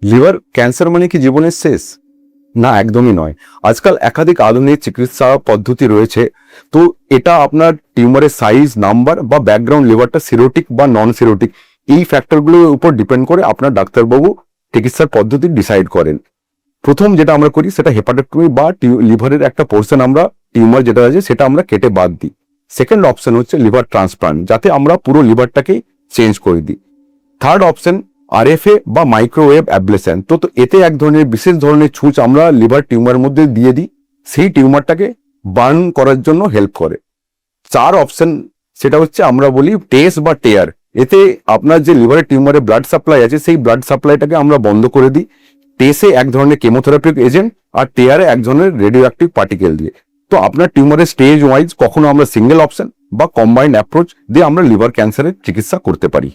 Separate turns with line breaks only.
Liver cancer মানে কি জীবনের শেষ? না, একদমই নয়। আজকাল একাধিক আধুনিক চিকিৎসা পদ্ধতি রয়েছে। তো এটা আপনার টিউমারের সাইজ, নাম্বার বা ব্যাকগ্রাউন্ড, লিভারটা সিরোটিক বা নন সিরোটিক, এই ফ্যাক্টরগুলোর উপর ডিপেন্ড করে আপনার ডাক্তারবাবু চিকিৎসার পদ্ধতি ডিসাইড করেন। প্রথম যেটা আমরা করি সেটা হেপাটোটমি বা লিভারের একটা পোর্শন, আমরা টিউমার যেটা আছে সেটা আমরা কেটে বাদ দিই। সেকেন্ড অপশন হচ্ছে লিভার ট্রান্সপ্লান্ট, যাতে আমরা পুরো লিভারটাকেই চেঞ্জ করে দিই। থার্ড অপশন আরএফএ বা মাইক্রোওয়েভ অ্যাবলেশন। তো এতে এক ধরনের বিশেষ ধরনের ছুঁচ আমরা লিভার টিউমার মধ্যে দিয়ে দিই, সেই টিউমারটাকে বার্ন করার জন্য হেল্প করে। চার অপশন সেটা হচ্ছে আমরা বলি টেস বা টেয়ার। এতে আপনার যে লিভারের টিউমারের ব্লাড সাপ্লাই আছে সেই ব্লাড সাপ্লাইটাকে আমরা বন্ধ করে দিই টেসে এক ধরনের কেমোথেরাপিক এজেন্ট, আর টেয়ারে এক ধরনের রেডিও অ্যাক্টিভ পার্টিকেল দিয়ে। তো আপনার টিউমারের স্টেজ ওয়াইজ কখনো আমরা সিঙ্গেল অপশন বা কম্বাইন্ড অ্যাপ্রোচ দিয়ে আমরা লিভার ক্যান্সারের চিকিৎসা করতে পারি।